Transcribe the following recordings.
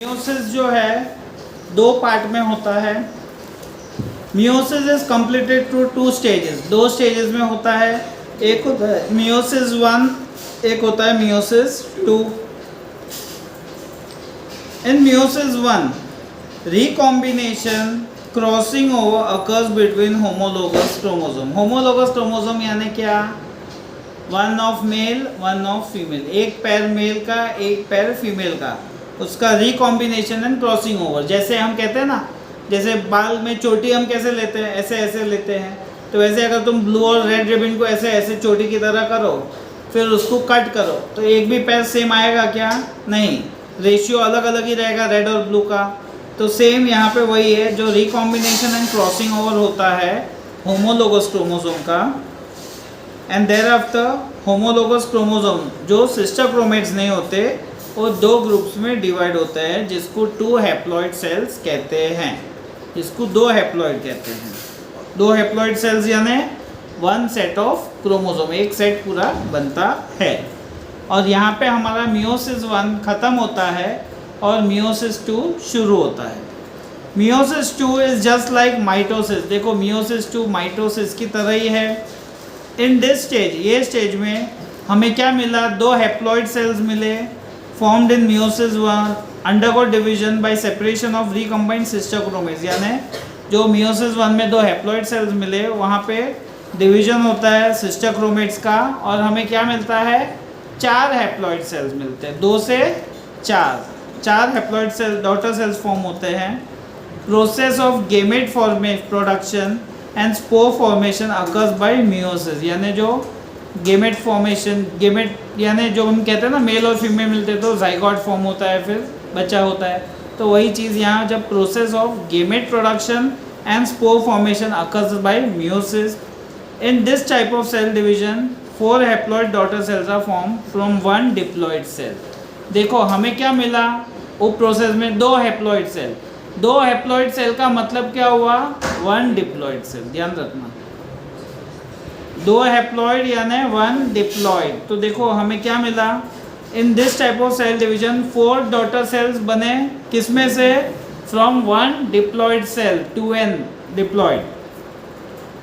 Meiosis जो है दो पार्ट में होता है। Meiosis is completed through two stages, दो स्टेजेस में होता है। एक होता है मियोसिस 1, एक होता है मियोसिस 2। इन meiosis 1 recombination crossing over occurs between homologous chromosome. Homologous chromosome यानी क्या? One of male one of female, एक पैर मेल का एक पैर फीमेल का, उसका रिकॉम्बिनेशन एंड क्रॉसिंग ओवर। जैसे हम कहते हैं ना, जैसे बाल में चोटी हम कैसे लेते हैं, ऐसे ऐसे लेते हैं, तो वैसे अगर तुम ब्लू और रेड रिबन को ऐसे ऐसे चोटी की तरह करो, फिर उसको कट करो, तो एक भी पैर सेम आएगा क्या? नहीं, रेशियो अलग अलग ही रहेगा रेड और ब्लू का। तो सेम यहाँ पे वही है, जो रिकॉम्बिनेशन एंड क्रॉसिंग ओवर होता है होमोलोगस क्रोमोसोम का। And there after homologous chromosome जो सिस्टर क्रोमेट्स नहीं होते, वो दो ग्रुप्स में डिवाइड होते हैं, जिसको 2 हैप्लॉइड सेल्स कहते हैं। इसको 2 हैप्लॉइड कहते हैं। 2 हैप्लॉइड सेल्स यानी 1 सेट ऑफ क्रोमोसोम, एक सेट पूरा बनता है। और यहाँ पे हमारा मियोसिस 1 ख़त्म होता है और मियोसिस 2 शुरू होता है। Meiosis 2 is just like mitosis. देखो मियोसिस 2 माइटोसिस की तरह ही है। इन दिस स्टेज, ये स्टेज में हमें क्या मिला? 2 हैप्लॉइड सेल्स मिले, formed in meiosis 1, undergo division by separation of recombined sister chromates। यानी जो meiosis 1 में 2 हैप्लॉइड सेल्स मिले, वहाँ पे डिवीजन होता है सिस्टर क्रोमेट्स का, और हमें क्या मिलता है? 4 हैप्लॉइड सेल्स मिलते हैं, 2 से 4 haploid cell daughter cells form होते हैं। Process of gamete production and spore formation occurs by meiosis. यानी जो गेमेट फॉर्मेशन, गेमेट यानी जो हम कहते हैं ना, मेल और फीमेल मिलते हैं तो जाइगोट फॉर्म होता है, फिर बच्चा होता है। तो वही चीज़ यहाँ, जब process of gamete production and spore formation occurs by meiosis. In this type of cell division 4 haploid daughter cells are form from 1 diploid cell. देखो हमें क्या मिला वो प्रोसेस में? 2 हैप्लॉइड सेल। 2 हैप्लॉइड सेल का मतलब क्या हुआ? 1 डिप्लॉइड सेल। ध्यान रखना, 2 हैप्लॉइड यानी 1 डिप्लॉइड। तो देखो हमें क्या मिला? In this type of cell division 4 daughter cells बने, किसमें से? From 1 diploid cell to n diploid.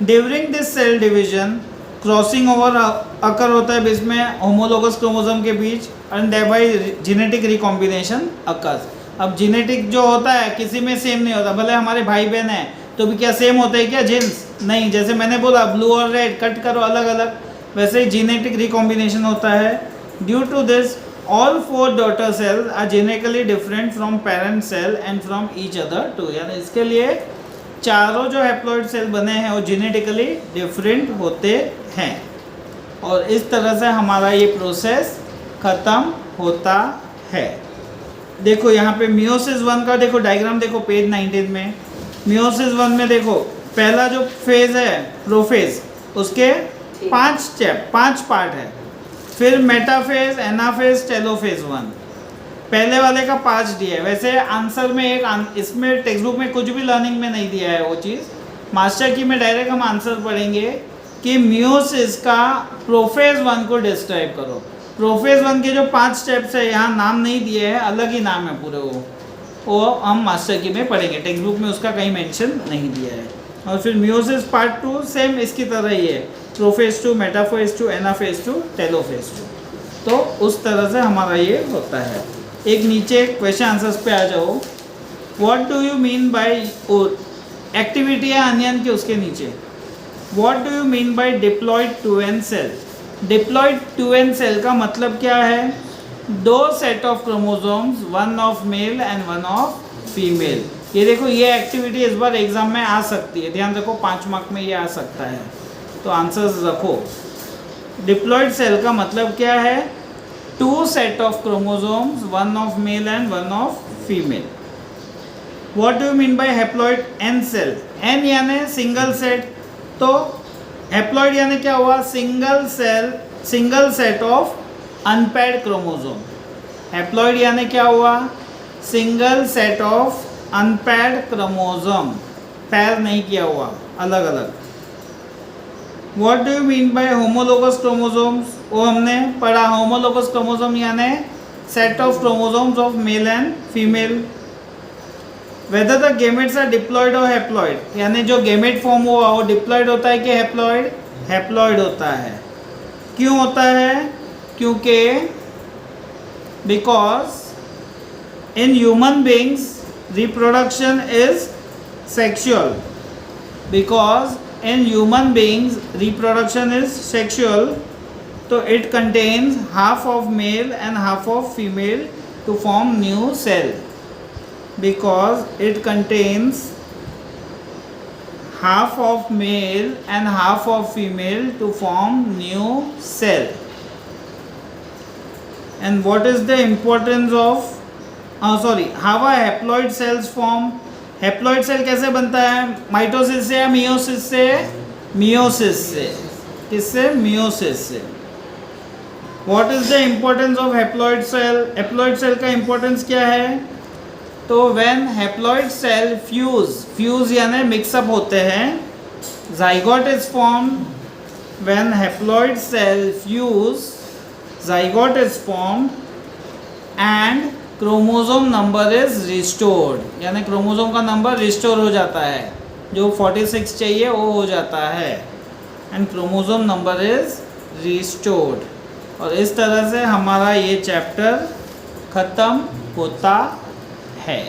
During this cell division crossing over occur होता है इसमें होमोलोगस क्रोमोसोम के बीच, and thereby genetic recombination occurs. अब जेनेटिक जो होता है किसी में सेम नहीं होता, भले हमारे भाई बहन हैं तो भी क्या सेम होता है क्या जीन्स? नहीं। जैसे मैंने बोला ब्लू और रेड कट करो अलग अलग, वैसे ही जेनेटिक रिकॉम्बिनेशन होता है। Due to this all 4 daughter cells are genetically different from parent cell and from each other too. यानी इसके लिए चारों जो हैप्लॉइड सेल बने हैं वो जेनेटिकली डिफरेंट होते हैं, और इस तरह से हमारा ये प्रोसेस ख़त्म होता है। देखो यहाँ पे मियोसिस 1 का देखो डायग्राम, देखो पेज 19 में। मियोसिस 1 में देखो पहला जो फेज है प्रोफेज, उसके 5 पार्ट है। फिर मेटाफेज, एनाफेज, टेलोफेज 1। पहले वाले का 5 दिया है। वैसे आंसर में एक इसमें टेक्स्ट बुक में कुछ भी लर्निंग में नहीं दिया है वो चीज़। मास्टर की में डायरेक्ट हम आंसर पढ़ेंगे कि मियोसिस का प्रोफेज 1 को डिस्क्राइब करो। प्रोफेज 1 के जो 5 स्टेप्स है, यहाँ नाम नहीं दिए हैं, अलग ही नाम है पूरे, वो हम मास्टर की में पढ़ेंगे। टेक्स्ट बुक में उसका कहीं मेंशन नहीं दिया है। और फिर मियोसिस पार्ट 2 सेम इसकी तरह ही है, प्रोफेज 2, मेटाफेज 2, एनाफेज 2, टेलोफेज 2। तो उस तरह से हमारा ये होता है। एक नीचे क्वेश्चन आंसर्स पे आ जाओ। What do you mean by, activity है अनियन के उसके नीचे, what do you mean by diploid 2n cell? Diploid 2n cell का मतलब क्या है? 2 set of chromosomes, 1 of male and 1 of female. ये देखो ये एक्टिविटी इस बार एग्जाम में आ सकती है, ध्यान रखो 5 मार्क में ये आ सकता है, तो आंसर्स रखो। डिप्लॉइड सेल का मतलब क्या है? 2 set of chromosomes, 1 of male and 1 of female. What do you mean by haploid n cell? n यानी सिंगल सेट, तो हैप्लॉइड यानी क्या हुआ? Single cell, single set of unpaired chromosome. Haploid यानी क्या हुआ? Single set of unpaired chromosome, pair नहीं किया हुआ, अलग अलग। What do you mean by homologous chromosomes? वो हमने पढ़ा, होमोलोगस क्रोमोसोम यानी set of chromosomes of male and female. Whether the gametes are diploid or haploid, यानी जो गेमेट फॉर्म हुआ वो डिप्लॉइड होता है कि हैप्लॉइड? हैप्लॉइड होता है. क्यों होता है? क्योंकि because in human beings reproduction is sexual. Because in human beings reproduction is sexual, so it contains half of male and half of female to form new cell. Because it contains half of male and half of female to form new cell. And what is the importance of how are haploid cells form? Haploid cell कैसे बनता है? Mitosis से या meiosis से? Meiosis से. किससे? Meiosis से. What is the importance of haploid cell? Haploid cell का इम्पोर्टेंस क्या है? तो व्हेन हैप्लॉइड सेल फ्यूज यानी मिक्सअप होते हैं, zygote is formed. When haploid cell fuse, zygote is formed and chromosome number is restored, यानी chromosome का number restore हो जाता है. जो 46 चाहिए वो हो जाता है and chromosome number is restored. और इस तरह से हमारा ये चैप्टर ख़त्म होता है.